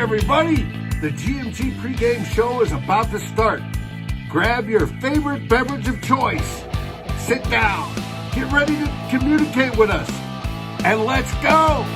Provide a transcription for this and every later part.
everybody! The GMG pregame show is about to start. Grab your favorite beverage of choice. Sit down. Get ready to communicate with us. And let's go!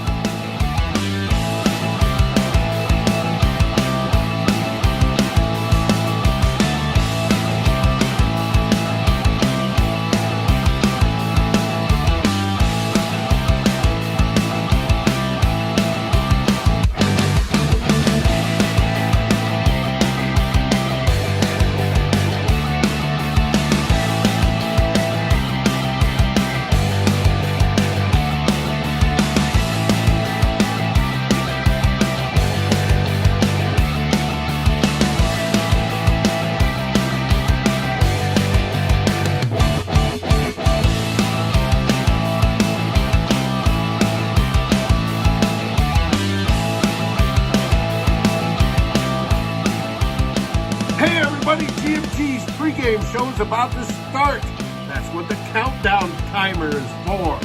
GMG's pregame show is about to start. That's what the countdown timer is for.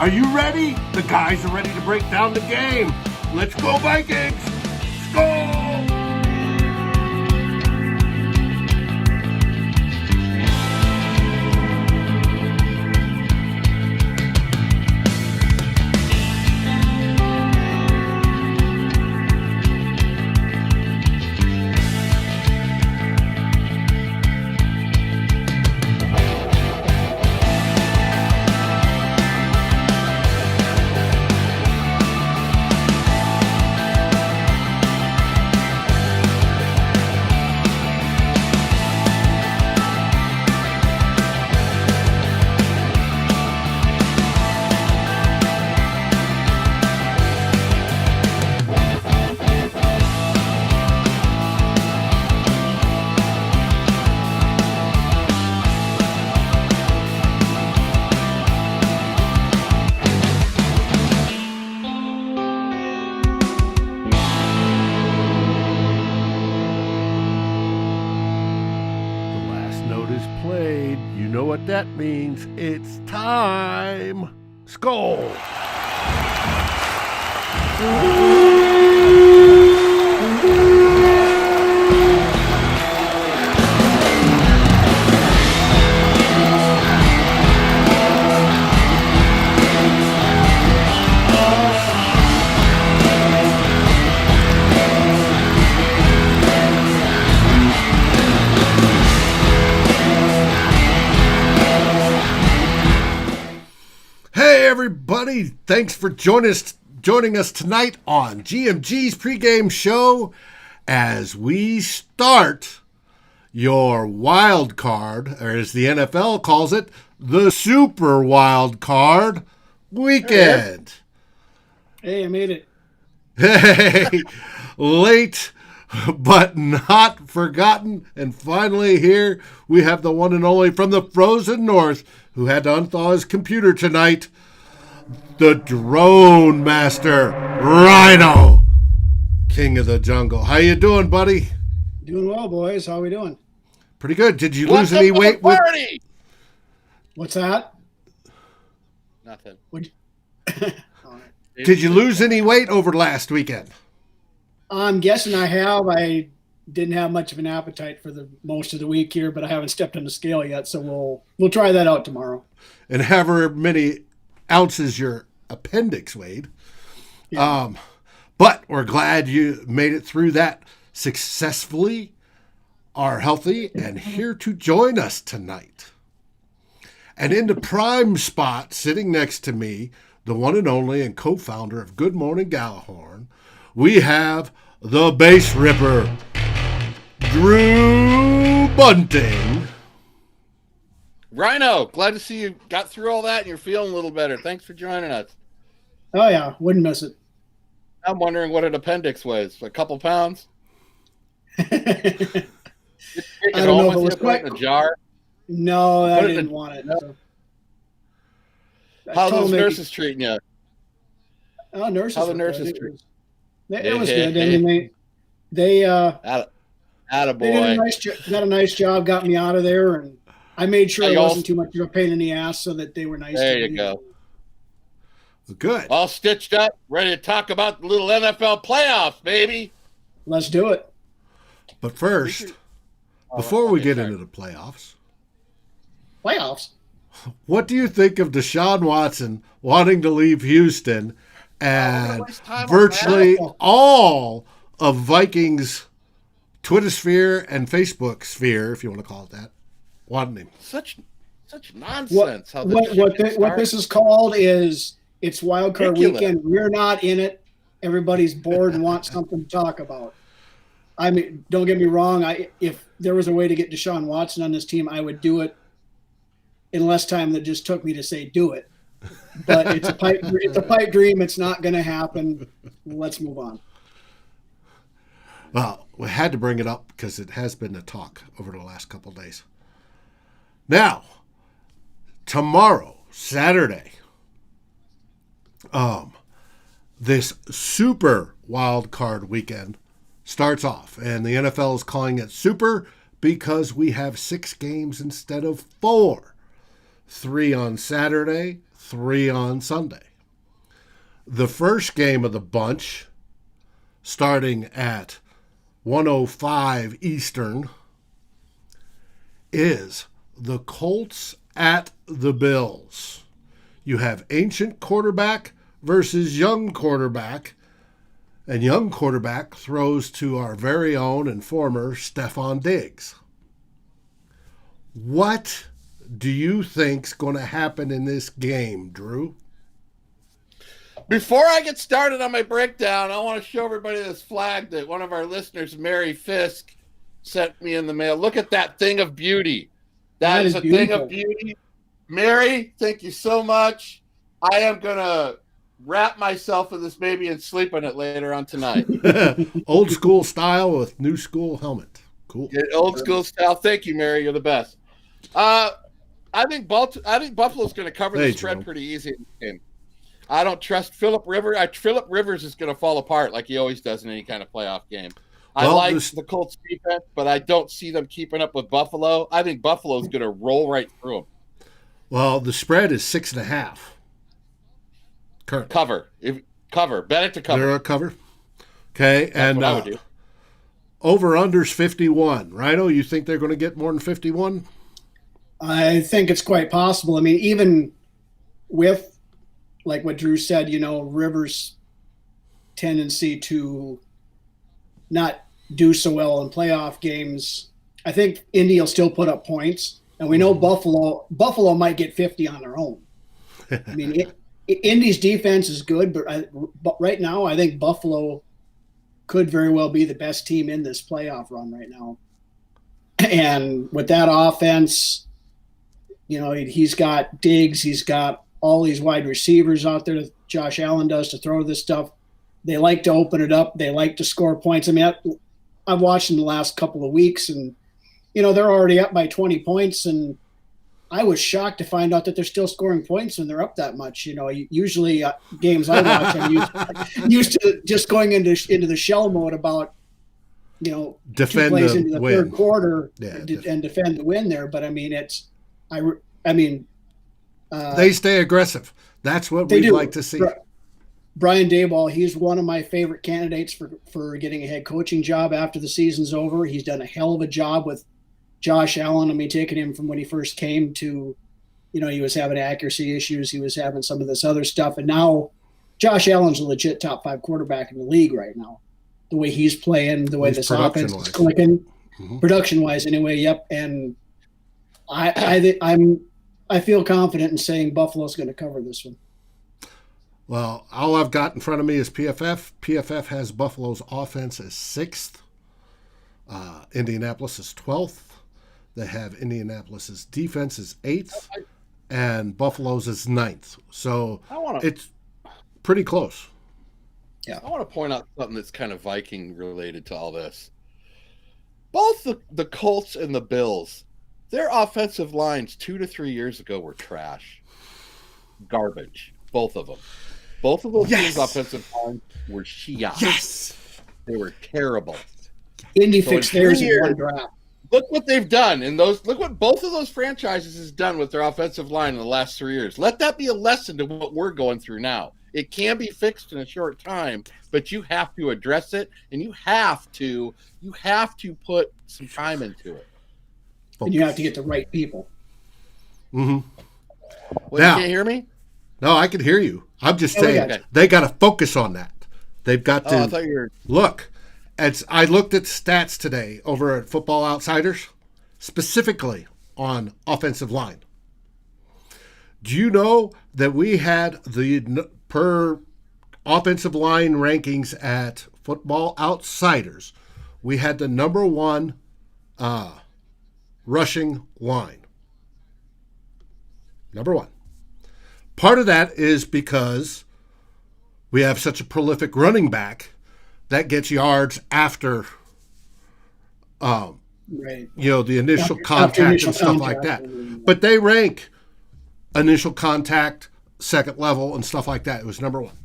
Are you ready? The guys are ready to break down the game. Let's go, Vikings! Skol! That means it's time. Skol! Everybody, thanks for joining us tonight on GMG's pregame show as we start your wild card, or as the NFL calls it, the Super Wild Card weekend. Hey, I made it. Hey, late but not forgotten. And finally here we have the one and only from the frozen north who had to unthaw his computer tonight, the drone master, Rhino, king of the jungle. How you doing, buddy? Doing well, boys. How we doing? Pretty good. Did you lose any weight? What's that? Nothing. Did you lose any weight over last weekend? I'm guessing I have. I didn't have much of an appetite for the most of the week here, but I haven't stepped on the scale yet, so we'll try that out tomorrow. And however many ounces your appendix weighed. Yeah. But we're glad you made it through that successfully, are healthy, and here to join us tonight. And in the prime spot, sitting next to me, the one and only and co-founder of Good Morning Gjallarhorn, we have the Base Ripper, Drew Bunting. Rhino, glad to see you got through all that and you're feeling a little better. Thanks for joining us. Oh, yeah. Wouldn't miss it. I'm wondering what an appendix weighs. A couple pounds? I don't know if it was quite in a jar. No, I didn't want it. No. How's those nurses treating you? Oh, nurses. How the nurses treat? It was good. I mean, they attaboy. They did a nice job, got me out of there, and I made sure it wasn't too much of a pain in the ass, so that they were nice. There you go. Good. All stitched up, ready to talk about the little NFL playoffs, baby. Let's do it. But first, before we get into the playoffs, what do you think of Deshaun Watson wanting to leave Houston and virtually all of Vikings Twitter sphere and Facebook sphere, if you want to call it that, wanting him? Such nonsense. What this is called is it's Wildcard weekend. We're not in it. Everybody's bored and wants something to talk about. I mean, don't get me wrong. If there was a way to get Deshaun Watson on this team, I would do it in less time than it just took me to say do it. But it's a pipe dream. It's not going to happen. Let's move on. Well, we had to bring it up because it has been a talk over the last couple of days. Now, tomorrow, Saturday, this super wild card weekend starts off, and the NFL is calling it super because we have 6 games instead of 4. 3 on Saturday, 3 on Sunday. The first game of the bunch, starting at 1:05 Eastern, is the Colts at the Bills. You have ancient quarterback versus young quarterback, and young quarterback throws to our very own and former Stephon Diggs. What do you think's going to happen in this game, Drew? Before I get started on my breakdown, I want to show everybody this flag that one of our listeners, Mary Fisk, sent me in the mail. Look at that thing of beauty. That is a beautiful thing of beauty. Mary, thank you so much. I am going to wrap myself in this baby and sleep in it later on tonight. Old school style with new school helmet. Cool. Yeah, old school style. Thank you, Mary. You're the best. I think Buffalo's going to cover the spread pretty easy in this game. I don't trust Phillip Rivers. Phillip Rivers is going to fall apart like he always does in any kind of playoff game. I like the Colts defense, but I don't see them keeping up with Buffalo. I think Buffalo's going to roll right through them. Well, the spread is 6.5. Currently. Cover. Bet it to cover. They're a cover. Okay, that's what I would do. Over-under's 51. Rhino, you think they're going to get more than 51? I think it's quite possible. I mean, even with, like what Drew said, Rivers' tendency to not do so well in playoff games, I think Indy will still put up points. And we know Buffalo might get 50 on their own. I mean, Indy's defense is good, but right now I think Buffalo could very well be the best team in this playoff run right now. And with that offense, he's got Diggs, he's got all these wide receivers out there that Josh Allen does to throw this stuff. They like to open it up. They like to score points. I mean, I've watched them the last couple of weeks, and, they're already up by 20 points, and I was shocked to find out that they're still scoring points when they're up that much. Usually games I watch, I'm used to just going into the shell mode about, defend 2 plays the into the win. Third quarter and defend the win there. But I mean, they stay aggressive. That's what we'd like to see. Brian Daboll, he's one of my favorite candidates for getting a head coaching job after the season's over. He's done a hell of a job with Josh Allen. I mean, taking him from when he first came to, he was having accuracy issues. He was having some of this other stuff. And now Josh Allen's a legit top 5 quarterback in the league right now. The way he's playing, the way this offense is clicking, production-wise anyway, yep. And I feel confident in saying Buffalo's going to cover this one. Well, all I've got in front of me is PFF. PFF has Buffalo's offense as 6th. Indianapolis is 12th. They have Indianapolis's defense is 8th, and Buffalo's is 9th. So it's pretty close. Yeah. I want to point out something that's kind of Viking related to all this. Both the Colts and the Bills, their offensive lines 2 to 3 years ago were trash. Garbage. Both of them. Both of those teams' offensive lines were shit. Yes. They were terrible. Indy fixed theirs in one draft. Look what they've done look what both of those franchises has done with their offensive line in the last 3 years. Let that be a lesson to what we're going through now. It can be fixed in a short time, but you have to address it, and you have to put some time into it. And you have to get the right people. Mm-hmm. Well, you can't hear me? No, I can hear you. I'm just saying they got to focus on that. They've got to I thought you were... look. I looked at stats today over at Football Outsiders, specifically on offensive line. Do you know that we had the per offensive line rankings at Football Outsiders? We had the number one rushing line. Number one. Part of that is because we have such a prolific running back that gets yards after, Right. The initial contact and stuff like that. But they rank initial contact, second level, and stuff like that. It was number one.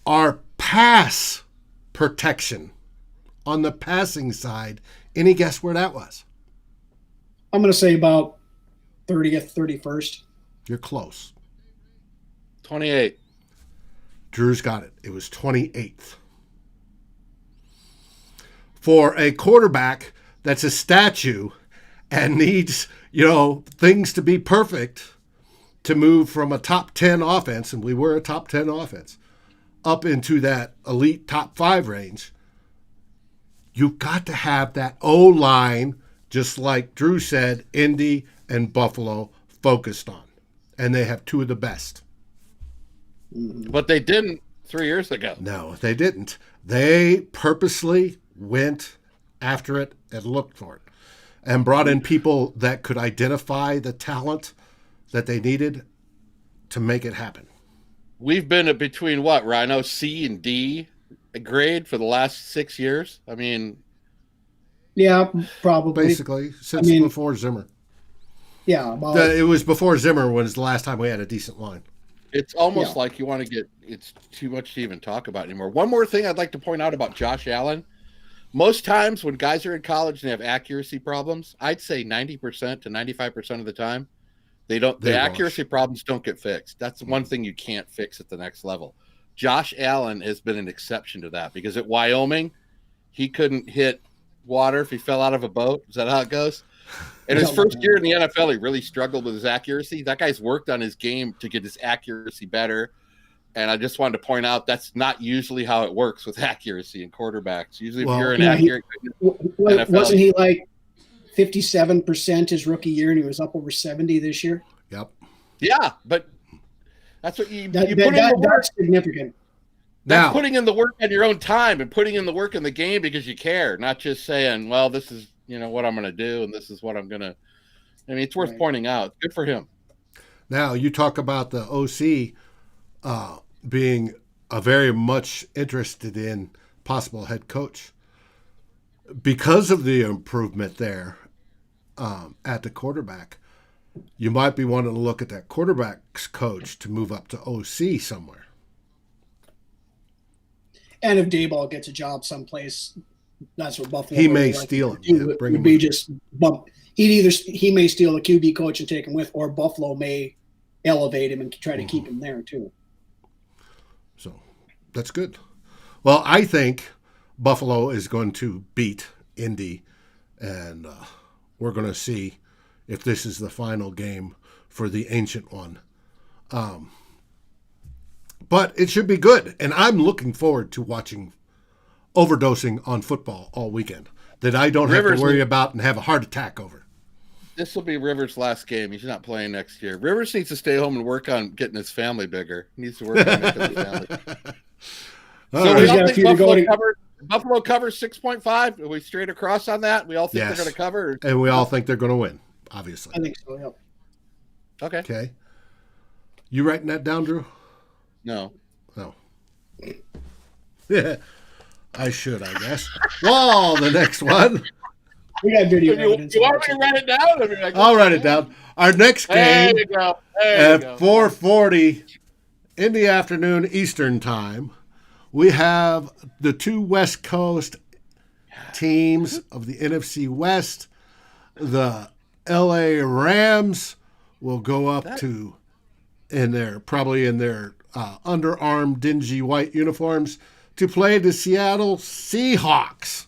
Our pass protection on the passing side, any guess where that was? I'm going to say about 30th, 31st. You're close. 28. Drew's got it. It was 28th. For a quarterback that's a statue and needs, things to be perfect to move from a top 10 offense, and we were a top 10 offense, up into that elite top 5 range, you've got to have that O-line, just like Drew said, Indy and Buffalo focused on. And they have two of the best. But they didn't 3 years ago. No, they didn't. They purposely went after it and looked for it and brought in people that could identify the talent that they needed to make it happen. We've been at between what, Rhino, C and D grade for the last 6 years? I mean... Yeah, probably. Basically, since before Zimmer. Yeah. It was before Zimmer was the last time we had a decent line. It's almost like you want to get... It's too much to even talk about anymore. One more thing I'd like to point out about Josh Allen. Most times when guys are in college and they have accuracy problems, I'd say 90% to 95% of the time, the accuracy problems don't get fixed. That's one thing you can't fix at the next level. Josh Allen has been an exception to that because at Wyoming, he couldn't hit water if he fell out of a boat. Is that how it goes? In his first year in the NFL, he really struggled with his accuracy. That guy's worked on his game to get his accuracy better. And I just wanted to point out that's not usually how it works with accuracy in quarterbacks. Usually, if you're an accurate, wasn't he like 57% his rookie year, and he was up over 70 this year? Yep. Yeah, but that's what you put in the work. That's significant. That's putting in the work on your own time and putting in the work in the game because you care, not just saying, "Well, this is what I'm going to do, and this is what I'm going to." I mean, it's worth pointing out. Good for him. Now you talk about the OC. Being a very much interested in possible head coach because of the improvement there at the quarterback. You might be wanting to look at that quarterback's coach to move up to OC somewhere. And if Dayball gets a job someplace, that's what Buffalo. He may steal him. Bring him. He may steal a QB coach and take him with, or Buffalo may elevate him and try to keep him there too. So that's good. Well, I think Buffalo is going to beat Indy, and we're going to see if this is the final game for the Ancient One. But it should be good, and I'm looking forward to watching overdosing on football all weekend that I don't have to worry about and have a heart attack over. This will be Rivers' last game. He's not playing next year. Rivers needs to stay home and work on getting his family bigger. He needs to work on making his family. So we all think Buffalo covers 6.5. Are we straight across on that? We all think they're going to cover? And we all think they're going to win, obviously. I think so, yeah. Okay. You writing that down, Drew? No. Yeah, I should, I guess. Well, the next one. We got video evidence. You want me to write it down? I'll write it down. Our next game at 4:40 in the afternoon Eastern time, we have the two West Coast teams of the NFC West. The LA Rams will go up to probably in their underarm dingy white uniforms to play the Seattle Seahawks,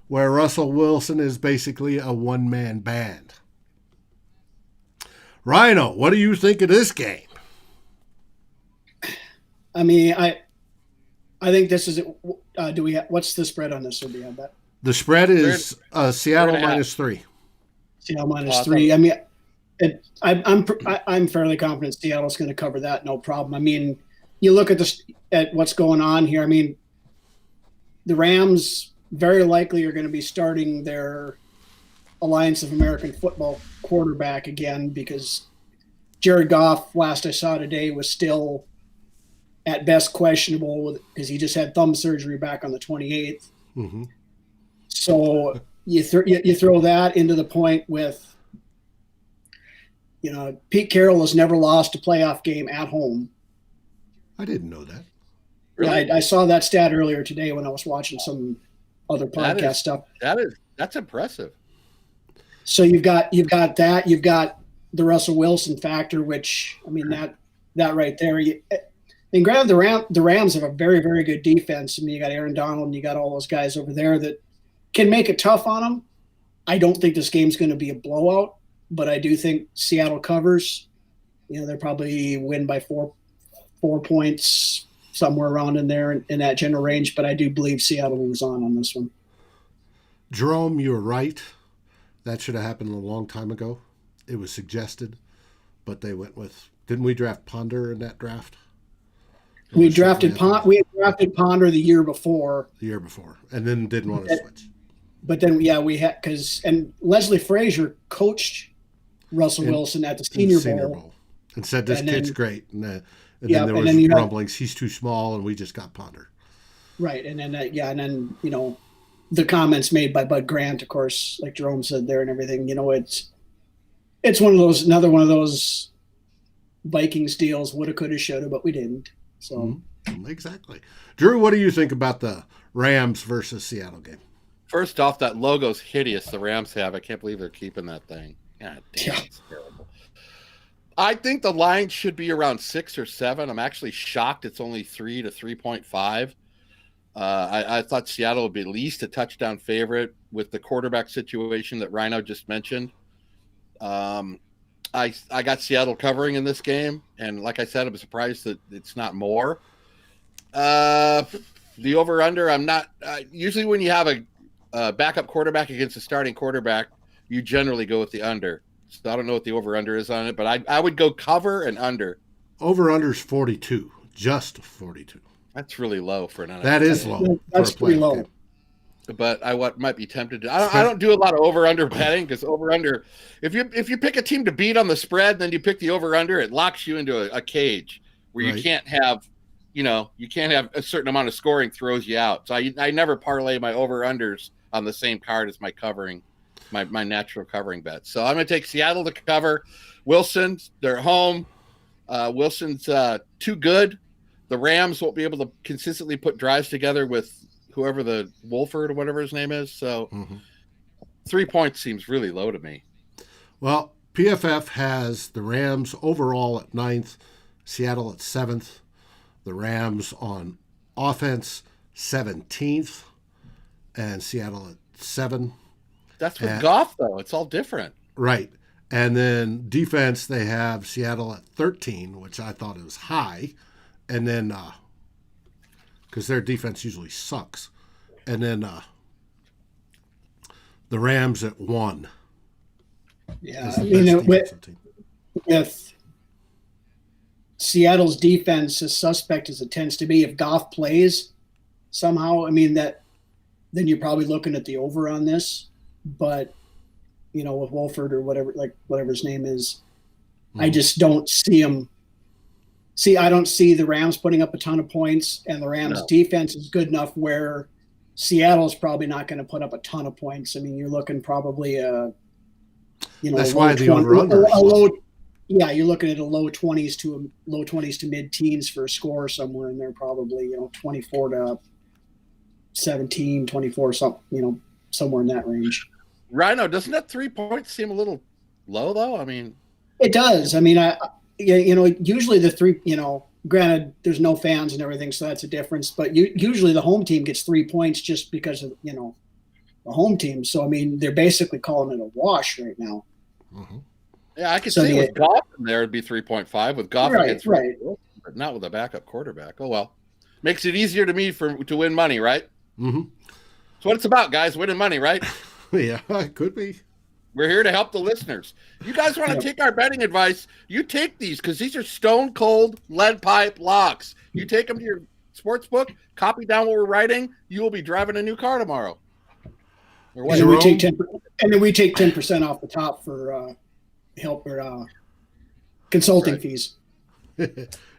where Russell Wilson is basically a one-man band. Rhino, what do you think of this game? I mean, I think this is. Do we have, what's the spread on this? Or do we have that? The spread is Seattle -3. Seattle -3. I mean, I'm fairly confident Seattle's going to cover that, no problem. I mean, you look at what's going on here. I mean, the Rams very likely are going to be starting their Alliance of American Football quarterback again, because Jared Goff, last I saw today, was still at best questionable because he just had thumb surgery back on the 28th. Mm-hmm. So you throw that into the point with, Pete Carroll has never lost a playoff game at home. I didn't know that. Really? Yeah, I saw that stat earlier today when I was watching some other podcast stuff. That's impressive. So you've got that. You've got the Russell Wilson factor, which, I mean, that right there. And granted, the Rams have a very, very good defense. I mean, you got Aaron Donald and you got all those guys over there that can make it tough on them. I don't think this game's going to be a blowout, but I do think Seattle covers. They'll probably win by four points, somewhere around in there in that general range. But I do believe Seattle moves on this one. Jerome, you were right. That should have happened a long time ago. It was suggested, but they went with. Didn't we draft Ponder in that draft? We drafted Ponder the year before. And then didn't want to switch. But then, we had and Leslie Frazier coached Russell Wilson at the Senior Bowl and said this kid's great. And then there was rumblings. He's too small, and we just got Ponder. Right, and then the comments made by Bud Grant, of course, like Jerome said there, and everything. It's another one of those Vikings deals. Woulda, coulda, shoulda, but we didn't. So exactly. Drew, what do you think about the Rams versus Seattle game? First off, that logo's hideous the Rams have. I can't believe they're keeping that thing. God damn, it's terrible. I think the line should be around 6 or 7. I'm actually shocked it's only 3 to 3.5. I thought Seattle would be at least a touchdown favorite with the quarterback situation that Rhino just mentioned. I got Seattle covering in this game, and like I said, I'm surprised that it's not more. The over-under, I'm not usually when you have a backup quarterback against a starting quarterback, you generally go with the under. So I don't know what the over-under is on it, but I would go cover and under. Over-under is 42, just 42. That's really low for an NFL. That is low. That's pretty low. Game. But I might be tempted to. I don't do a lot of over/under betting because over/under, if you pick a team to beat on the spread, then you pick the over/under, it locks you into a cage where you can't have, a certain amount of scoring throws you out. So I never parlay my over/unders on the same card as my covering, my natural covering bet. So I'm going to take Seattle to cover. Wilson, they're at home. Wilson's too good. The Rams won't be able to consistently put drives together with whoever the Wolford or whatever his name is. So 3 points seems really low to me. Well, PFF has the Rams overall at 9th, Seattle at 7th, the Rams on offense 17th, and Seattle at 7. That's with Goff, though. It's all different. Right. And then defense, they have Seattle at 13, which I thought it was high. And then, because their defense usually sucks. And then the Rams at 1. Yeah, I mean, with Seattle's defense as suspect as it tends to be, if Goff plays somehow, I mean, then you're probably looking at the over on this. But, with Wolford or whatever his name is, I just don't see him. I don't see the Rams putting up a ton of points, and the Rams' defense is good enough where Seattle's probably not going to put up a ton of points. I mean, you're looking probably that's why the over-under. You're looking at a low 20s to mid-teens for a score somewhere in there, probably 24 to 17, 24, somewhere in that range. Rhino, doesn't that 3 points seem a little low though? I mean, it does. I mean, usually the three, Granted, there's no fans and everything, so that's a difference. But usually the home team gets 3 points just because of, the home team. So, I mean, they're basically calling it a wash right now. Mm-hmm. Yeah, I could see with Goff in there, it'd be 3.5. With Goff against right. But not with a backup quarterback. Oh, well. Makes it easier to me to win money, right? Mm-hmm. That's what it's about, guys, winning money, right? Yeah, it could be. We're here to help the listeners. You guys want to take our betting advice, you take these because these are stone cold lead pipe locks. You take them to your sports book, copy down what we're writing, you will be driving a new car tomorrow. And then we take 10% off the top for help or consulting fees.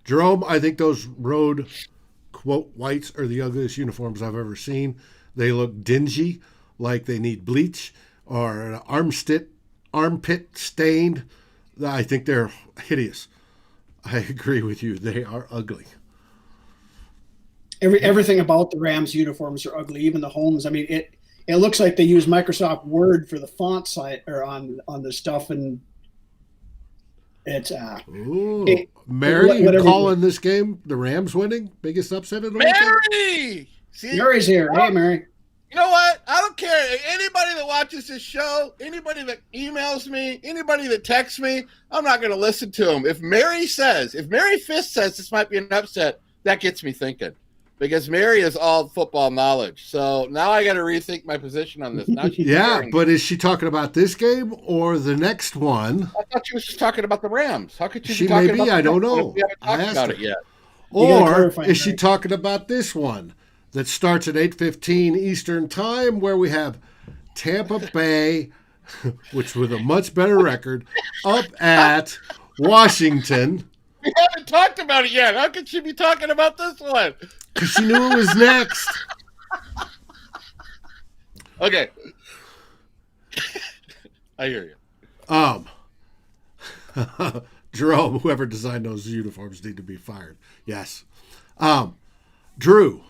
Jerome, I think those road quote whites are the ugliest uniforms I've ever seen. They look dingy, like they need bleach, or an armpit stained. I think they're hideous. I agree with you. They are ugly. Everything about the Rams uniforms are ugly, even the homes. I mean, it looks like they use Microsoft Word for the font site or on the stuff, and it's Mary, you calling this game the Rams winning? Biggest upset of the Mary! See? Mary's here. Hey, Mary. You know what? I don't care. Anybody that watches this show, anybody that emails me, anybody that texts me, I'm not going to listen to them. If Mary Fist says this might be an upset, that gets me thinking. Because Mary is all football knowledge. So now I got to rethink my position on this. Now but is she talking about this game or the next one? I thought she was just talking about the Rams. How could she be talking about I don't know. We haven't talked about it yet. Or is she talking about this one that starts at 8:15 Eastern Time, where we have Tampa Bay, which with a much better record, up at Washington. We haven't talked about it yet. How could she be talking about this one? Because she knew it was next. Okay. I hear you. Jerome, whoever designed those uniforms need to be fired. Yes. Drew.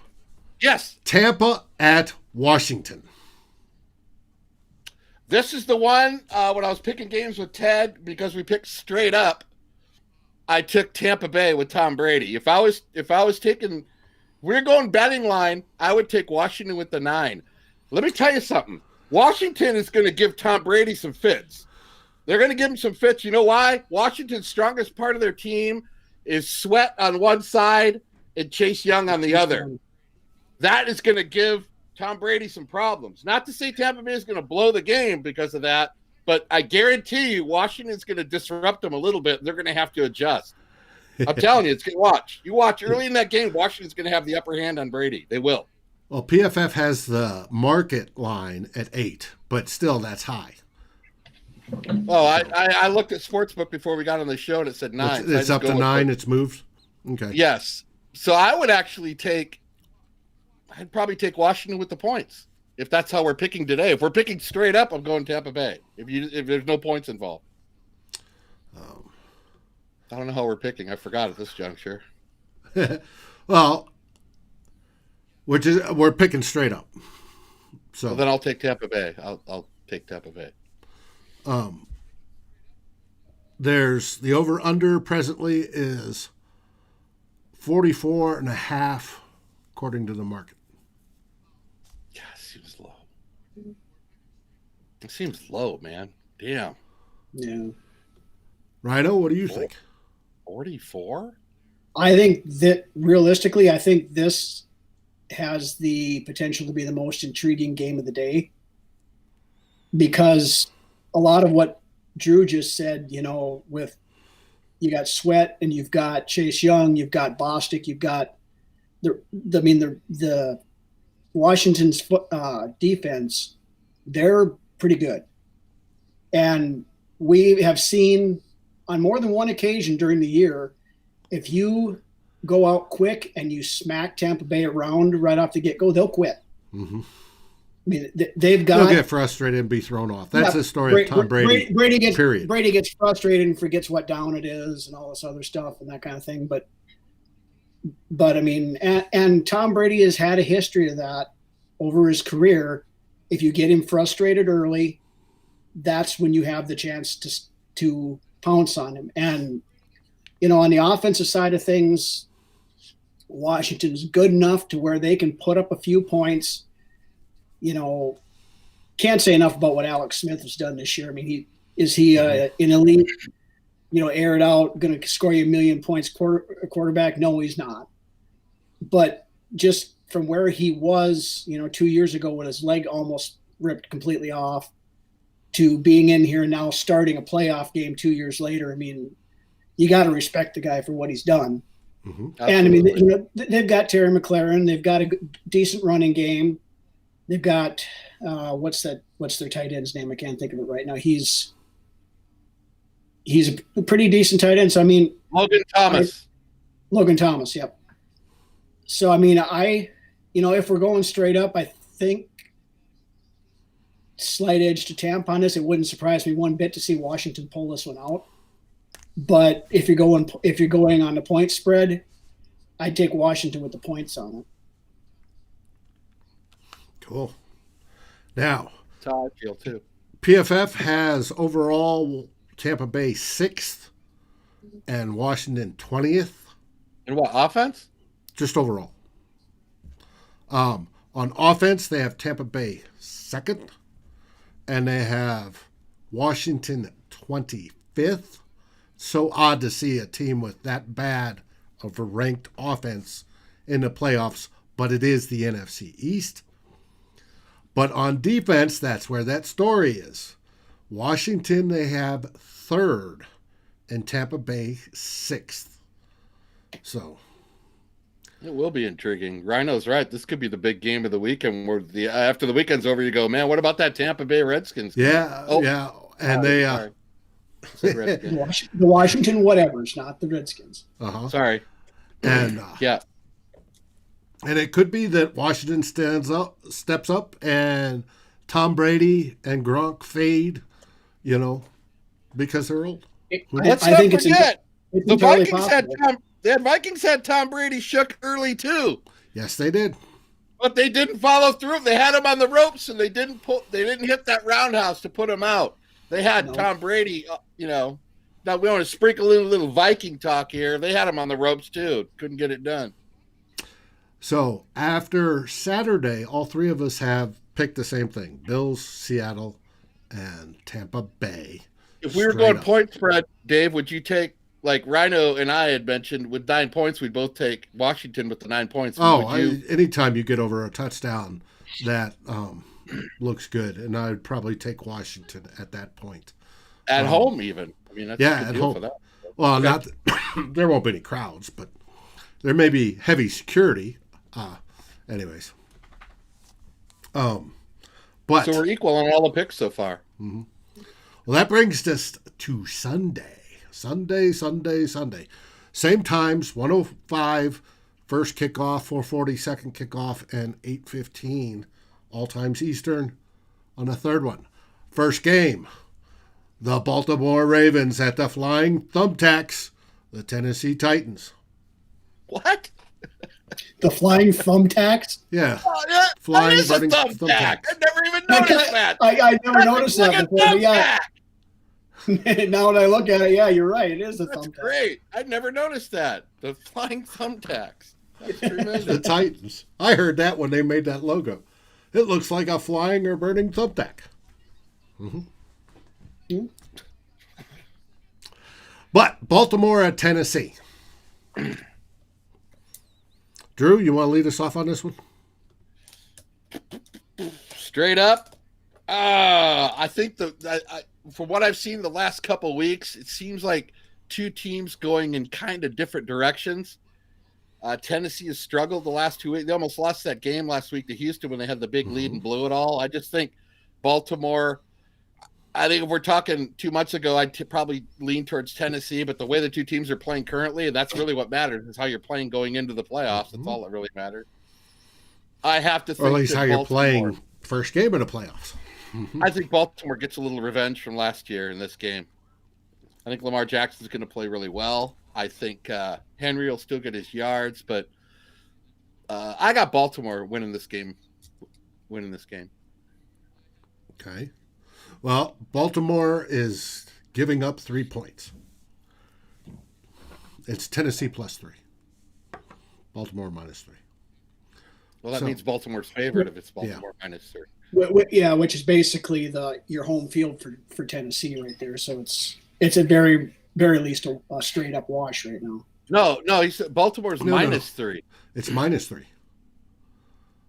Yes. Tampa at Washington. This is the one when I was picking games with Ted, because we picked straight up, I took Tampa Bay with Tom Brady. If I was taking, we're going betting line, I would take Washington with the 9. Let me tell you something. Washington is going to give Tom Brady some fits. They're going to give him some fits. You know why? Washington's strongest part of their team is Sweat on one side and Chase Young on the other. That is going to give Tom Brady some problems. Not to say Tampa Bay is going to blow the game because of that, but I guarantee you Washington's going to disrupt them a little bit, and they're going to have to adjust. I'm telling you, it's going to watch. You watch early in that game, Washington's going to have the upper hand on Brady. They will. Well, PFF has the market line at 8, but still that's high. Oh, I looked at Sportsbook before we got on the show, and it said 9. It's up to 9. It's moved? Okay. Yes. So I would actually I'd probably take Washington with the points. If that's how we're picking today. If we're picking straight up, I'm going Tampa Bay. If there's no points involved. I don't know how we're picking. I forgot at this juncture. Well, we're picking straight up. So then I'll take Tampa Bay. I'll take Tampa Bay. There's the over-under presently is 44.5 according to the market. Yeah, it seems low. It seems low, man. Damn. Yeah. Rhino, what do you think? 44? I think that realistically, I think this has the potential to be the most intriguing game of the day, because a lot of what Drew just said, with you got Sweat and you've got Chase Young, you've got Bostic, you've got the Washington's defense, they're pretty good. And we have seen on more than one occasion during the year, if you go out quick and you smack Tampa Bay around right off the get-go, they'll quit. Mm-hmm. I mean, they'll get frustrated and be thrown off. That's the story of Tom Brady. Brady gets frustrated and forgets what down it is and all this other stuff and that kind of thing. But I mean, and Tom Brady has had a history of that over his career. If you get him frustrated early, that's when you have the chance to pounce on him. And on the offensive side of things, Washington's good enough to where they can put up a few points. Can't say enough about what Alex Smith has done this year. I mean, is he an elite, air it out, going to score you 1 million points quarterback? No, he's not. But just from where he was, 2 years ago when his leg almost ripped completely off to being in here now starting a playoff game 2 years later, I mean, you got to respect the guy for what he's done. Mm-hmm. And I mean, they've got Terry McLaurin. They've got a decent running game. They've got what's their tight end's name? I can't think of it right now. He's a pretty decent tight end. So I mean, Logan Thomas. Yep. So I mean, if we're going straight up, I think slight edge to Tampa on this. It wouldn't surprise me one bit to see Washington pull this one out. But if you're going on the point spread, I'd take Washington with the points on it. Cool. Now, that's how I feel too. PFF has overall Tampa Bay 6th and Washington 20th. In what, offense? Just overall. On offense, they have Tampa Bay 2nd, and they have Washington 25th. So odd to see a team with that bad of a ranked offense in the playoffs, but it is the NFC East. But on defense, that's where that story is. Washington, they have 3rd, and Tampa Bay 6th. So it will be intriguing. Rhino's right. This could be the big game of the weekend. Where after the weekend's over, you go, man, what about that Tampa Bay Redskins game? Yeah, and sorry. The Washington whatevers, not the Redskins. Sorry. And yeah. And it could be that Washington steps up, and Tom Brady and Gronk fade, because they're old. Let's not forget, the Vikings had Tom Brady shook early too. Yes, they did. But they didn't follow through. They had him on the ropes, and they didn't hit that roundhouse to put him out. They had Tom Brady, Now we want to sprinkle in a little Viking talk here. They had him on the ropes too. Couldn't get it done. So after Saturday, all three of us have picked the same thing: Bills, Seattle, and Tampa Bay. If we were going point spread, Dave, would you take, like Rhino and I had mentioned, with 9 points, we'd both take Washington with the 9 points. Anytime you get over a touchdown, that looks good, and I'd probably take Washington at that point. At home, even. I mean, that's a good at deal home. for that. Well, there won't be any crowds, but there may be heavy security. Anyways. But so we're equal on all the picks so far. Mm-hmm. Well, that brings us to Sunday. Sunday. Same times, 1:05 first kickoff, 4:40 second kickoff, and 8:15 all times Eastern on the third one. First game, the Baltimore Ravens at the Flying Thumbtacks, the Tennessee Titans. What? The Flying Thumbtacks? Yeah. Oh, yeah. Flying that is a thumbtack. I never even noticed that. I never noticed that before. Yeah. Now that I look at it, yeah, you're right. It is a thumbtack. That's great. I never noticed that. The Flying Thumbtacks. That's tremendous. The Titans. I heard that when they made that logo. It looks like a flying or burning thumbtack. Mm-hmm. Mm-hmm. But Baltimore at Tennessee. Drew, you want to lead us off on this one? Straight up, I think from what I've seen the last couple weeks, it seems like two teams going in kind of different directions. Tennessee has struggled the last 2 weeks. They almost lost that game last week to Houston when they had the big lead and blew it all. I just think Baltimore, I think if we're talking 2 months ago, I'd probably lean towards Tennessee, but the way the two teams are playing currently, and that's really what matters, is how you're playing going into the playoffs. That's all that really matters. I have to think, or at least how you're playing first game in the playoffs. I think Baltimore gets a little revenge from last year in this game. I think Lamar Jackson's going to play really well. I think Henry will still get his yards, but I got Baltimore winning this game. Okay. Well, Baltimore is giving up 3 points. It's Tennessee +3. Baltimore -3. Well, that means Baltimore's favorite if it's Baltimore -3. Yeah, which is basically your home field for Tennessee right there. So it's at very least a straight up wash right now. No, he said Baltimore's -3. It's -3.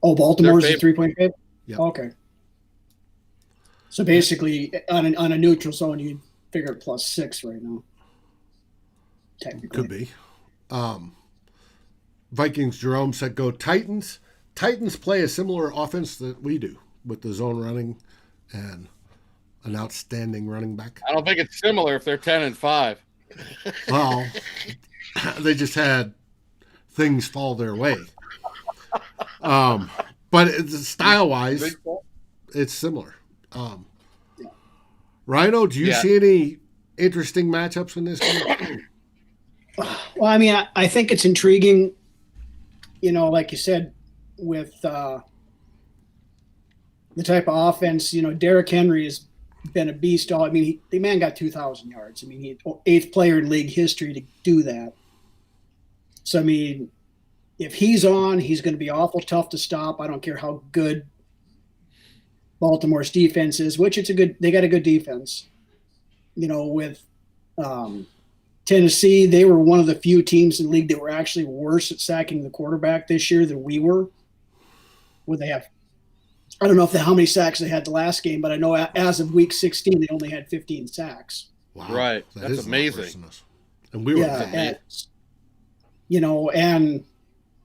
Oh, Baltimore's a 3-point favorite? Yep. Okay. So basically, on a neutral zone, you'd figure +6 right now. Technically. Could be. Vikings Jerome said go Titans. Titans play a similar offense that we do with the zone running and an outstanding running back. I don't think it's similar if they're 10-5. Well, they just had things fall their way. But style-wise, it's similar. Rhino, do you see any interesting matchups in this game? Well, I mean, I think it's intriguing, like you said, with the type of offense. Derrick Henry has been a beast. The man got 2,000 yards. He's 8th player in league history to do that. So, if he's on, he's going to be awful tough to stop. I don't care how good Baltimore's defense is, which they got a good defense. With Tennessee, they were one of the few teams in the league that were actually worse at sacking the quarterback this year than we were. Would they have? I don't know how many sacks they had the last game, but I know as of week 16, they only had 15 sacks. Wow, right? That's amazing. And we were, and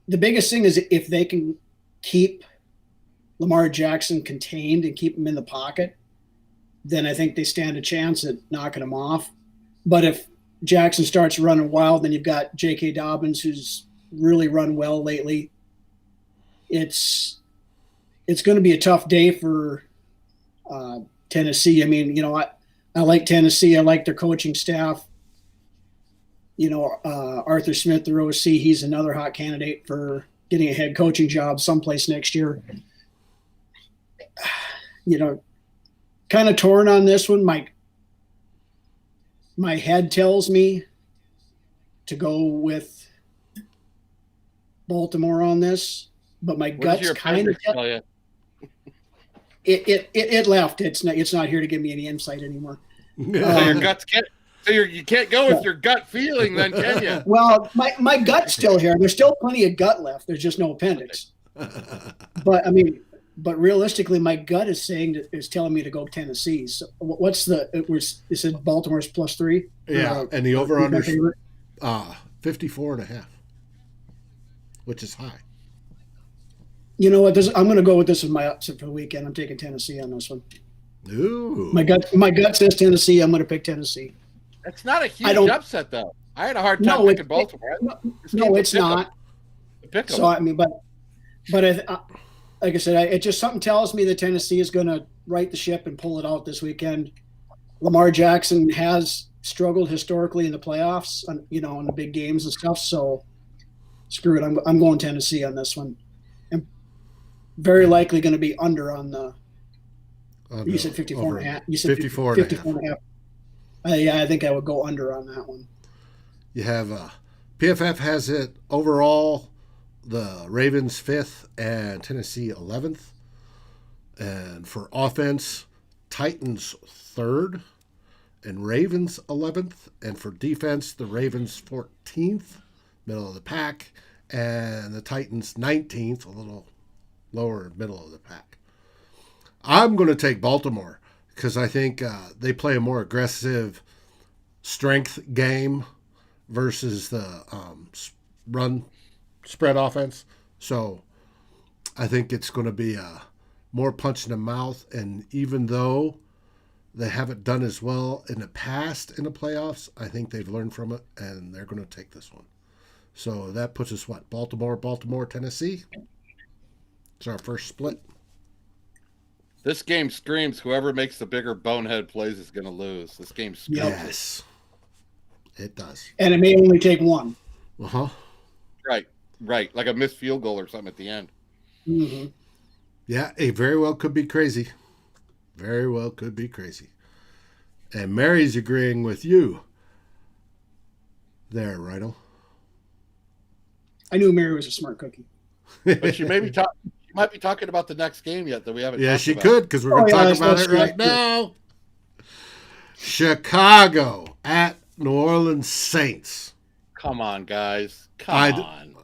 the biggest thing is if they can keep Lamar Jackson contained and keep him in the pocket, then I think they stand a chance at knocking him off. But if Jackson starts running wild, then you've got J.K. Dobbins, who's really run well lately. It's going to be a tough day for Tennessee. I like Tennessee. I like their coaching staff. Arthur Smith, their OC, he's another hot candidate for getting a head coaching job someplace next year. Kind of torn on this one. My head tells me to go with Baltimore on this, but my gut's kind of tell you? It left. It's not here to give me any insight anymore. Your guts can't. So you can't go with your gut feeling, then, can you? Well, my gut's still here. There's still plenty of gut left. There's just no appendix. But realistically, my gut is telling me to go Tennessee. So what's it said Baltimore's +3? Yeah, and the over-under 54.5, which is high. You know what? I'm going to go with this as my upset for the weekend. I'm taking Tennessee on this one. Ooh. My gut says Tennessee. I'm going to pick Tennessee. It's not a huge upset, though. I had a hard time picking Baltimore. No, it's not. So but like I said, it just something tells me that Tennessee is going to right the ship and pull it out this weekend. Lamar Jackson has struggled historically in the playoffs, in the big games and stuff. So screw it. I'm going Tennessee on this one. I'm very likely going to be under on the. You said 54.5. You said 54.5. Yeah, I think I would go under on that one. You have PFF has it overall. The Ravens 5th and Tennessee 11th. And for offense, Titans 3rd and Ravens 11th. And for defense, the Ravens 14th, middle of the pack, and the Titans 19th, a little lower middle of the pack. I'm going to take Baltimore because I think they play a more aggressive strength game versus the run spread offense. So I think it's going to be more punch in the mouth. And even though they haven't done as well in the past in the playoffs, I think they've learned from it, and they're going to take this one. So that puts us, Baltimore, Tennessee. It's our first split. This game screams whoever makes the bigger bonehead plays is going to lose. This game screams. Yes, it does. And it may only take one. Uh-huh. Right. Like a missed field goal or something at the end. Mm-hmm. Yeah, it very well could be crazy. Very well could be crazy. And Mary's agreeing with you there, Rhino. I knew Mary was a smart cookie. But she might be talking about the next game yet that we haven't. Yeah, talked she about. could, because we're going to talk about it right now. Chicago at New Orleans Saints. Come on, guys. Come on.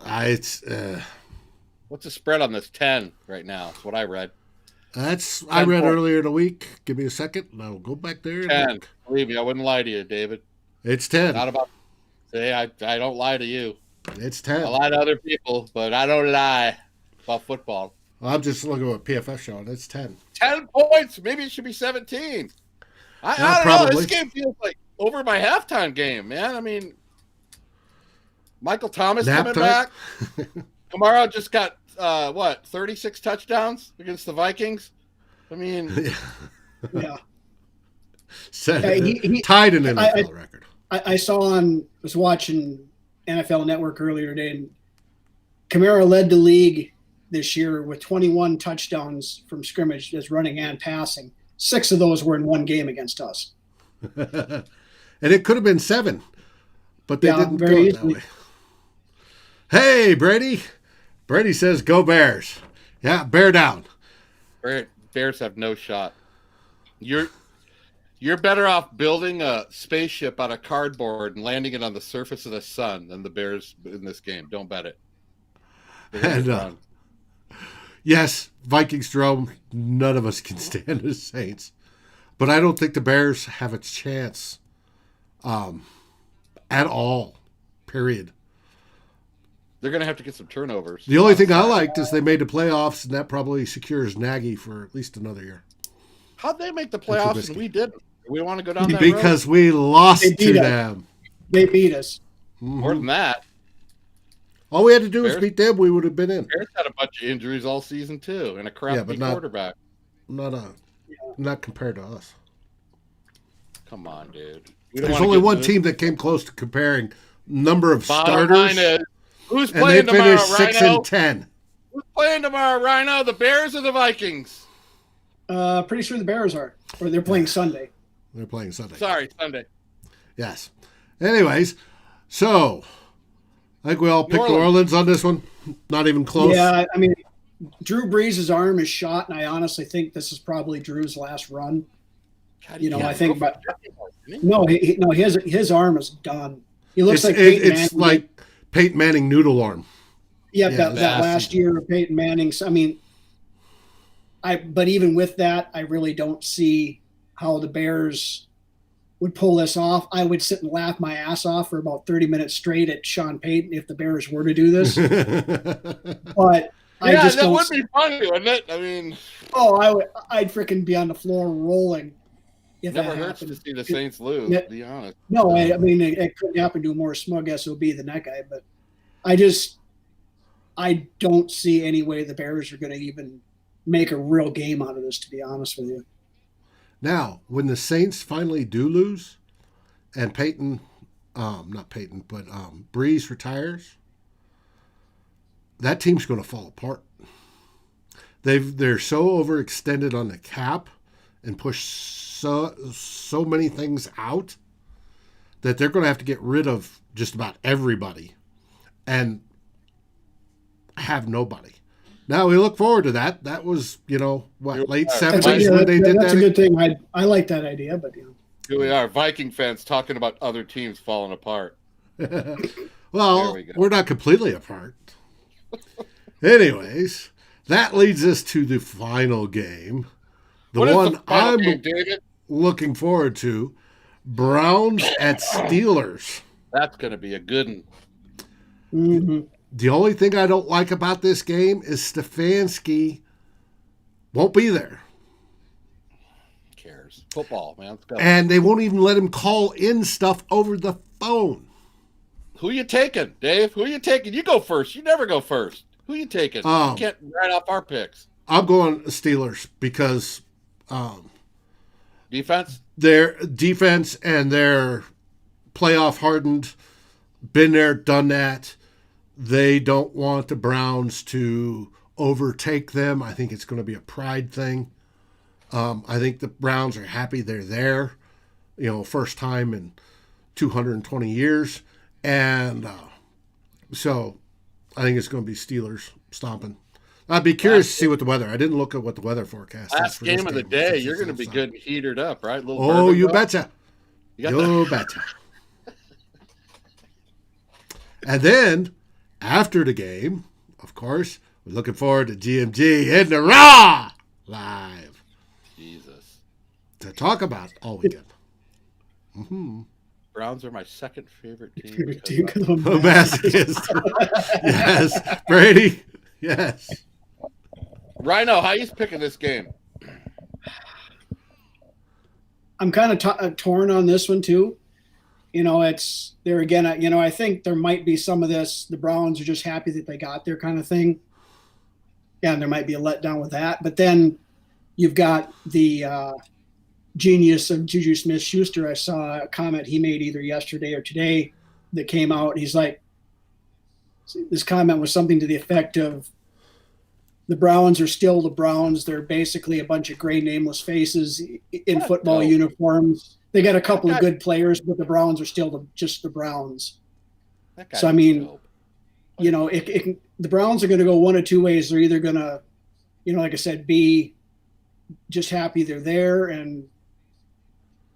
What's the spread on this? 10 right now. That's what I read. I read earlier in the week. Give me a second, and I'll go back there. 10. Believe me, I wouldn't lie to you, David. It's 10. Not about. Say, I don't lie to you. It's 10. I lie to other people, but I don't lie about football. I'm just looking at what PFF showing. It's 10. 10 points. Maybe it should be 17. I don't know. This game feels like over my halftime game, man. I mean, Michael Thomas coming back. Kamara just got, 36 touchdowns against the Vikings? I mean. Yeah. Tied an NFL record. I was watching NFL Network earlier today, and Kamara led the league this year with 21 touchdowns from scrimmage, as running and passing. 6 of those were in one game against us. And it could have been 7, but they didn't go that way. Hey, Brady. Brady says, go Bears. Yeah, bear down. Bears have no shot. You're better off building a spaceship out of cardboard and landing it on the surface of the sun than the Bears in this game. Don't bet it. And, yes, Vikings Dome, none of us can stand the Saints. But I don't think the Bears have a chance at all, period. They're going to have to get some turnovers. The only thing I liked is they made the playoffs, and that probably secures Nagy for at least another year. How'd they make the playoffs and we didn't? We want to go down that because road? We lost to them. They beat us. Mm-hmm. More than that. All we had to do was beat them. We would have been in. Bears had a bunch of injuries all season too, and a crappy quarterback. Not compared to us. Come on, dude. There's only one team that came close to comparing number of starters. Who's playing tomorrow, Rhino? 6 and 10. Who's playing tomorrow, Rhino? The Bears or the Vikings? Pretty sure the Bears are. Or they're playing Sunday. They're playing Sunday. Sorry, Sunday. Yes. Anyways, so I think we all picked New Orleans on this one. Not even close. Yeah, I mean, Drew Brees' arm is shot, and I honestly think this is probably Drew's last run. I think, but his arm is done. He looks like Peyton Manning. It's like Peyton Manning noodle arm. Yeah, that last year of Peyton Manning. I mean, but even with that, I really don't see how the Bears would pull this off. I would sit and laugh my ass off for about 30 minutes straight at Sean Payton if the Bears were to do this. But that would be funny, wouldn't it? I mean, I'd freaking be on the floor rolling. If never that hurts happened. to see the Saints lose. To be honest. No, I mean it couldn't happen to a more smug SOB than that guy. But I don't see any way the Bears are going to even make a real game out of this. To be honest with you. Now, when the Saints finally do lose, and Brees retires, that team's going to fall apart. They're so overextended on the cap and push so many things out that they're going to have to get rid of just about everybody and have nobody. Now we look forward to that. That was, late 70s when they did that. That's a good thing. I like that idea, but here we are, Viking fans talking about other teams falling apart. Well, we're not completely apart. Anyways, that leads us to the final game. The one I'm looking forward to, Browns at Steelers. That's going to be a good one. Mm-hmm. The only thing I don't like about this game is Stefanski won't be there. Who cares? Football, man. Let's go. And they won't even let him call in stuff over the phone. Who you taking, Dave? Who you taking? You go first. You never go first. Who you taking? You can't write off our picks. I'm going Steelers because defense? Their defense and their playoff hardened, been there, done that. They don't want the Browns to overtake them. I think it's going to be a pride thing. I think the Browns are happy they're there, first time in 220 years. And so I think it's going to be Steelers stomping. I'd be curious to see what the weather. I didn't look at what the weather forecast is. Last game of the day, you're going to be good and heated up, right? Oh, you betcha. You betcha. And then, after the game, of course, we're looking forward to GMG hitting the Raw live. Jesus. To talk about all weekend. Mm-hmm. Browns are my second favorite team. Masochist. Yes. Brady. Yes. Rhino, how you picking this game? I'm kind of torn on this one too. It's there again. I think there might be some of this. The Browns are just happy that they got there, kind of thing. Yeah, and there might be a letdown with that. But then you've got the genius of Juju Smith-Schuster. I saw a comment he made either yesterday or today that came out. He's like, this comment was something to the effect of, the Browns are still the Browns. They're basically a bunch of gray, nameless faces in football uniforms. They got a couple of good players, but the Browns are still just the Browns. So, I mean, the Browns are going to go one of two ways. They're either going to, like I said, be just happy they're there and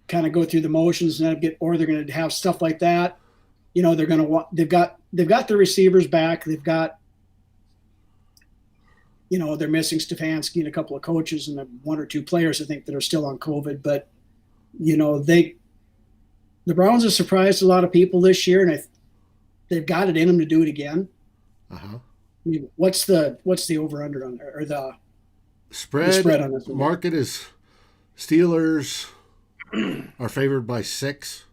kind of go through the motions or they're going to have stuff like that. They're going to want, they've got the receivers back. They've got, they're missing Stefanski and a couple of coaches and one or two players, I think, that are still on COVID. But, the Browns have surprised a lot of people this year, and they've got it in them to do it again. Uh-huh. I mean, what's the over-under on or the spread on this one? Market is Steelers are favored by 6.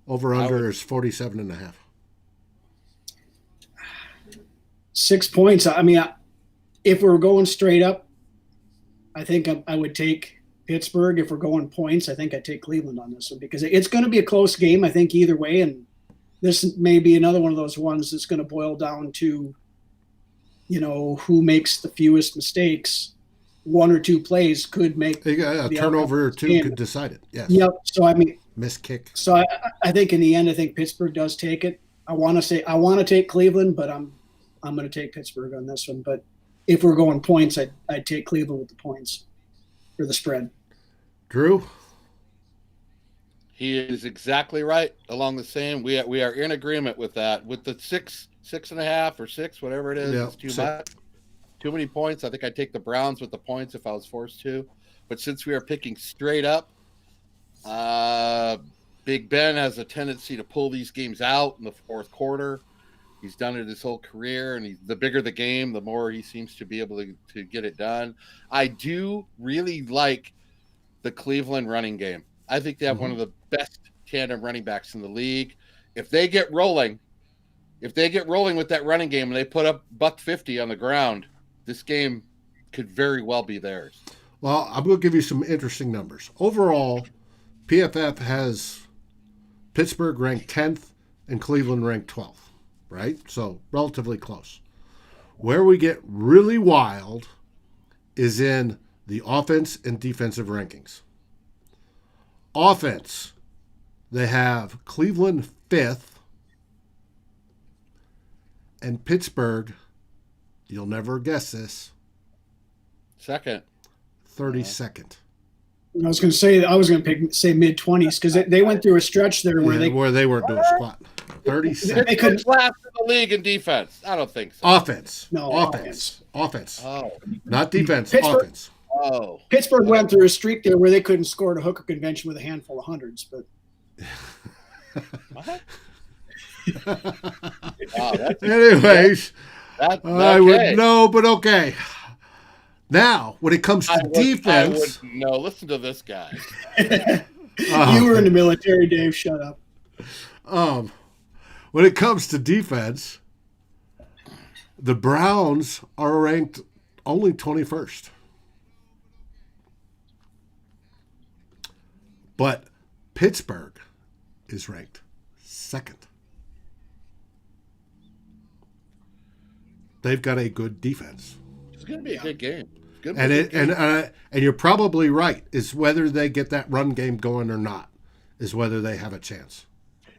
Over-under is 47.5. 6 points. I mean, if we're going straight up, I think I would take Pittsburgh. If we're going points, I think I'd take Cleveland on this one because it's going to be a close game, I think, either way. And this may be another one of those ones that's going to boil down to, who makes the fewest mistakes. One or two plays could make a turnover or two could decide it. Yes. Yep. So, I mean, missed kick. So I think in the end, I think Pittsburgh does take it. I want to take Cleveland, but I'm going to take Pittsburgh on this one. But if we're going points, I'd take Cleveland with the points or the spread. Drew? He is exactly right. Along the same, we are in agreement with that. With the 6.5 or 6, whatever it is, it's too much. Too many points. I think I'd take the Browns with the points if I was forced to. But since we are picking straight up, Big Ben has a tendency to pull these games out in the fourth quarter. He's done it his whole career, and the bigger the game, the more he seems to be able to get it done. I do really like the Cleveland running game. I think they have one of the best tandem running backs in the league. If they get rolling with that running game and they put up $150 on the ground, this game could very well be theirs. Well, I'm going to give you some interesting numbers. Overall, PFF has Pittsburgh ranked 10th and Cleveland ranked 12th, right? So relatively close. Where we get really wild is in the offense and defensive rankings. Offense, they have Cleveland 5th and Pittsburgh, you'll never guess this, second. 32nd. I was going to say mid-20s because they went through a stretch there where they weren't doing squat. 32nd. They couldn't last in the league in defense. I don't think so. Offense. No, offense. Oh. Not defense, offense. Oh. Pittsburgh went through a streak there where they couldn't score at a hooker convention with a handful of hundreds, but what? Anyways, I would know, but okay. Now, when it comes to defense, listen to this guy. You were in the military, Dave. Shut up. When it comes to defense, the Browns are ranked only 21st. But Pittsburgh is ranked 2nd. They've got a good defense. It's going to be a good game. And you're probably right. Is whether they get that run game going or not is whether they have a chance.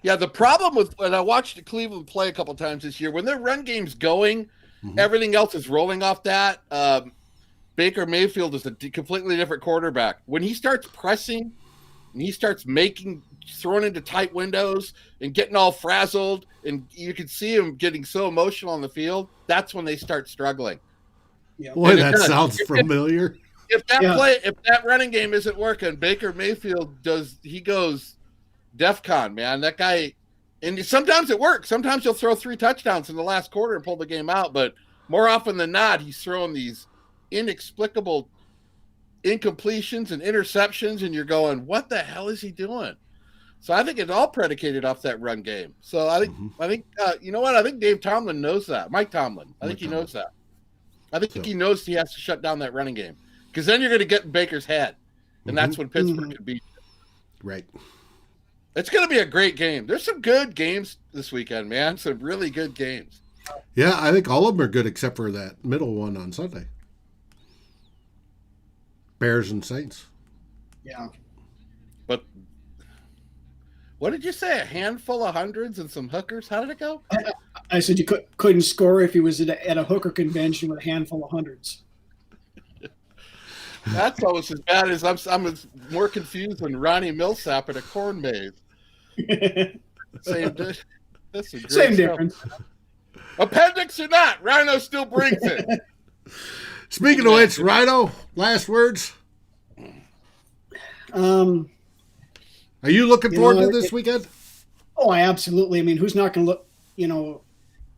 Yeah, the problem with when I watched Cleveland play a couple times this year, when their run game's going, everything else is rolling off that. Baker Mayfield is a completely different quarterback. When he starts pressing and he starts throwing into tight windows and getting all frazzled, and you can see him getting so emotional on the field, that's when they start struggling. Yeah. Boy, that sounds familiar. If that running game isn't working, Baker Mayfield goes DEFCON, man. That guy, and sometimes it works. Sometimes he'll throw 3 touchdowns in the last quarter and pull the game out, but more often than not, he's throwing these inexplicable incompletions and interceptions, and you're going, what the hell is he doing? So I think it's all predicated off that run game. So I think you know what? I think Dave Tomlin knows that. Mike Tomlin. I think he knows that. I think he knows he has to shut down that running game, because then you're going to get in Baker's head, and that's when Pittsburgh could beat you. Right. It's going to be a great game. There's some good games this weekend, man. Some really good games. Yeah, I think all of them are good except for that middle one on Sunday. Bears and Saints. Yeah. But what did you say? A handful of hundreds and some hookers? How did it go? I said you couldn't score if he was at a hooker convention with a handful of hundreds. That's almost as bad as I'm more confused than Ronnie Millsap at a corn maze. Same difference. Appendix or not, Rhino still brings it. Speaking of which, Rhino, last words. Are you looking forward to this weekend? Oh, absolutely. I mean, who's not going to look?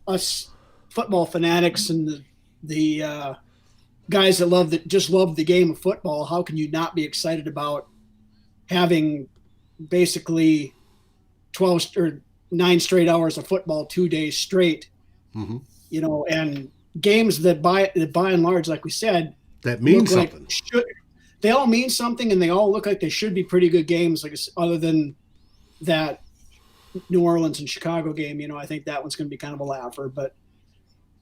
Us football fanatics and the guys that just love the game of football. How can you not be excited about having basically 12 or 9 straight hours of football 2 days straight? And games that by and large, like we said, that means something. They all mean something, and they all look like they should be pretty good games. Like other than that New Orleans and Chicago game, I think that one's going to be kind of a laugher. But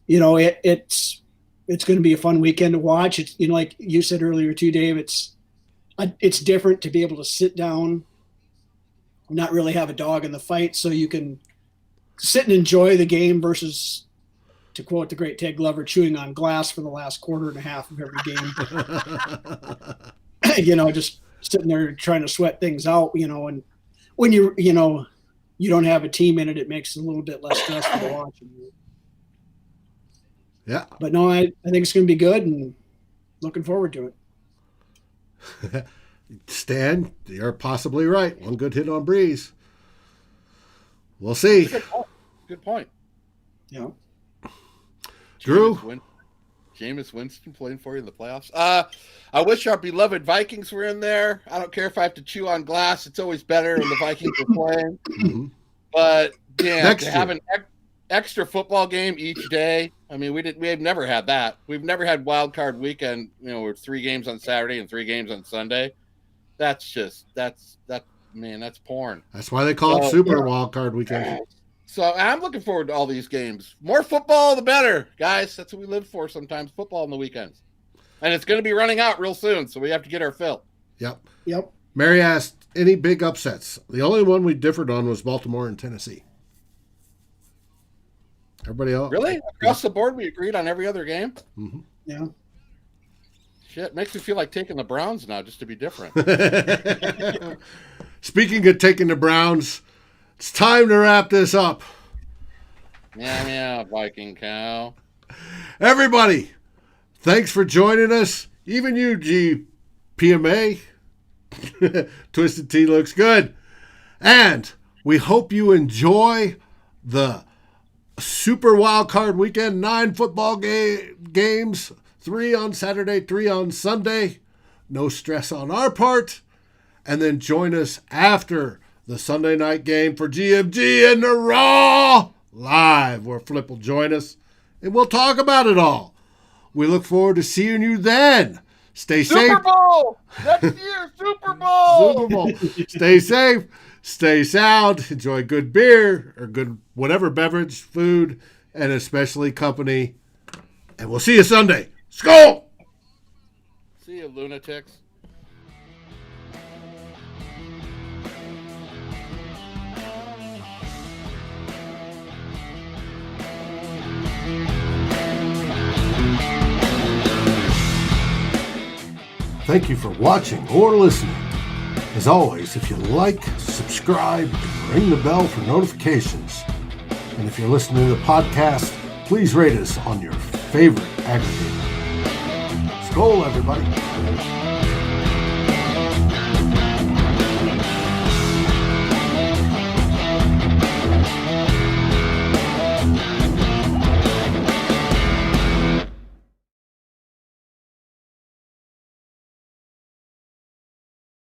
it's going to be a fun weekend to watch. It's like you said earlier too, Dave. It's different to be able to sit down, not really have a dog in the fight, so you can sit and enjoy the game versus, to quote the great Ted Glover, chewing on glass for the last quarter and a half of every game. Just sitting there trying to sweat things out, and when you don't have a team in it, it makes it a little bit less stressful to watch. Yeah. But no, I think it's going to be good, and looking forward to it. Stan, you're possibly right. One good hit on Breeze. We'll see. Good point. Yeah. Drew? Jameis Winston playing for you in the playoffs. I wish our beloved Vikings were in there. I don't care if I have to chew on glass. It's always better when the Vikings are playing. But yeah, to have an extra football game each day. I mean, we have never had that. We've never had Wildcard weekend, with 3 games on Saturday and 3 games on Sunday. That's porn. That's why they call it Super Wildcard weekend. So I'm looking forward to all these games. More football, the better, guys. That's what we live for sometimes, football on the weekends. And it's going to be running out real soon, so we have to get our fill. Yep. Mary asked, any big upsets? The only one we differed on was Baltimore and Tennessee. Everybody else? Really? Across the board, we agreed on every other game? Mm-hmm. Yeah. Shit, makes me feel like taking the Browns now just to be different. Speaking of taking the Browns, it's time to wrap this up. Yeah, Viking cow. Everybody, thanks for joining us. Even you, GPMA. Twisted Tea looks good. And we hope you enjoy the Super Wildcard weekend. 9 football games. 3 on Saturday, 3 on Sunday. No stress on our part. And then join us after the Sunday night game for GMG and the Raw Live, where Flip will join us, and we'll talk about it all. We look forward to seeing you then. Stay safe. Super Bowl! Next year, Super Bowl! Super Bowl. Stay safe. Stay sound. Enjoy good beer or good whatever beverage, food, and especially company. And we'll see you Sunday. Skol! See you, lunatics. Thank you for watching or listening. As always, if you like, subscribe, and ring the bell for notifications. And if you're listening to the podcast, please rate us on your favorite aggregator. Skol, everybody.